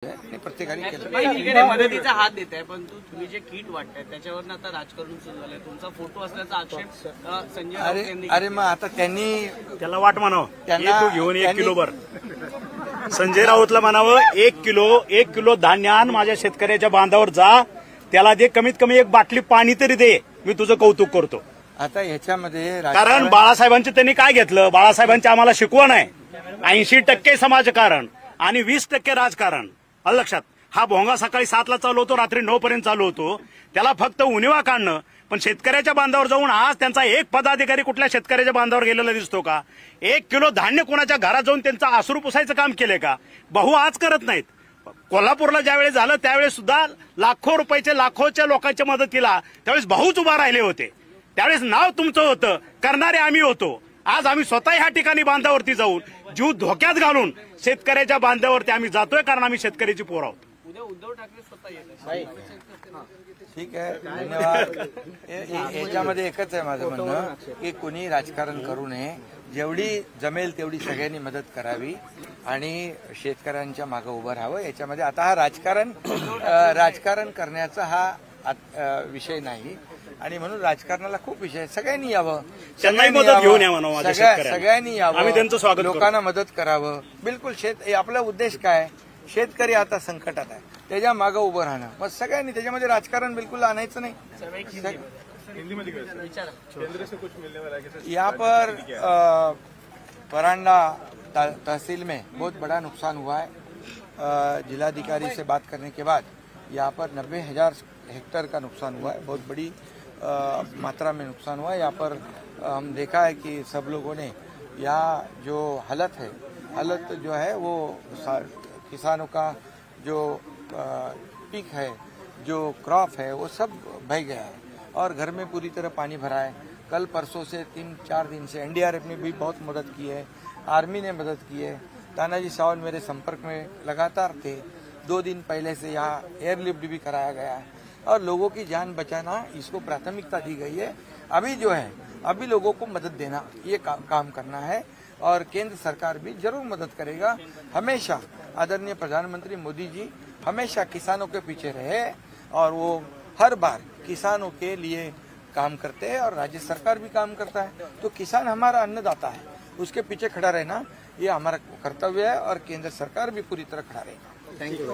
प्रत्येकाने केलं मदतीचा हात देत आहे, पण तुम्ही जे किट वाटताय त्याच्यावर आता राजकारण सुरू झालंय. तुमचा फोटो असल्याचा आक्षेप संजय राऊत यांनी. अरे मग आता त्यांनी त्याला वाट म्हणावं, त्यांना घेऊन 1 किलो भर. संजय राऊतला म्हणावं 1 किलो धान्य आण, माझ्या शेतकऱ्याच्या बांधावर जा, त्याला दे, कमीत कमी 1 बाटली पाणी तरी दे, मी तुझं कौतुक करतो. आता ह्याच्यामध्ये कारण बाळासाहेबांचं त्यांनी काय घेतलं, बाळासाहेबांची आम्हाला शिकवण आहे 80% समाजकारण आणि 20% राजकारण. लक्षात, हा भोंगा सकाळी 7ला चालू होतो, रात्री 9 पर्यंत चालू होतो, त्याला फक्त उणिवा काढणं. पण शेतकऱ्याच्या बांधावर जाऊन आज त्यांचा एक पदाधिकारी कुठल्या शेतकऱ्याच्या बांधावर गेलेला दिसतो का? 1 किलो धान्य कोणाच्या घरात जाऊन त्यांचा आसरू पुसायचं काम केलंय का? भाऊ आज करत नाहीत. कोल्हापूरला ज्यावेळेस झालं त्यावेळेस सुद्धा लाखोच्या लोकांच्या मदतीला त्यावेळेस भाऊच उभा राहिले होते. त्यावेळेस नाव तुमचं होतं, करणारे आम्ही होतो. आज आम्ही स्वतः ह्या ठिकाणी बांधावरती जाऊन जीव धोक्यात घालून शेतकऱ्याच्या बांधावरती आम्ही जातोय, कारण आम्ही शेतकऱ्याची पोर आहोत. उद्या उद्धव ठाकरे स्वतः येत. ठीक आहे, धन्यवाद. याच्यामध्ये एकच आहे माझं म्हणणं की कोणी राजकारण करू नये. जेवढी जमेल तेवढी सगळ्यांनी मदत करावी आणि शेतकऱ्यांच्या मागे उभं राहावं. याच्यामध्ये आता हा राजकारण करण्याचा हा विषय नाही आणि म्हणून राजकारणाला खूप विषय, सगळ्यांनी यावं, त्यांनाही मदत घेऊन यावं, सगळ्यांनी यावं, आम्ही त्यांचं स्वागत, लोकांना मदत करावं. बिलकुल आपला उद्देश काय, शेतकरी आता संकटात आहे, त्याच्या मागे उभं राहणं. मग सगळ्यांनी त्याच्यामध्ये राजकारण बिलकुल आणायचं नाही. यहाँ पर परांडा तहसील में बहुत बड़ा नुकसान हुआ है. जिलाधिकारी से बात करने के बाद यहाँ पर 90,000 हेक्टेयर का नुकसान हुआ है. बहुत बड़ी मात्रा में नुकसान हुआ है. यहाँ पर हम देखा है कि सब लोगों ने यहाँ जो हालत जो है वो किसानों का जो पीक है, जो क्रॉप है, वो सब बह गया है और घर में पूरी तरह पानी भरा है. कल परसों से 3-4 दिन से एनडीआरएफ ने भी बहुत मदद की है, आर्मी ने मदद की है. तानाजी सावंत मेरे संपर्क में लगातार थे. 2 दिन पहले से यहाँ एयरलिफ्ट भी कराया गया है और लोगों की जान बचाना, इसको प्राथमिकता दी गई है. अभी जो है, अभी लोगों को मदद देना, ये काम करना है और केंद्र सरकार भी जरूर मदद करेगा. हमेशा आदरणीय प्रधानमंत्री मोदी जी हमेशा किसानों के पीछे रहे और वो हर बार किसानों के लिए काम करते हैं और राज्य सरकार भी काम करता है. तो किसान हमारा अन्नदाता है, उसके पीछे खड़ा रहना ये हमारा कर्तव्य है और केंद्र सरकार भी पूरी तरह खड़ा रहेगा. Thank you.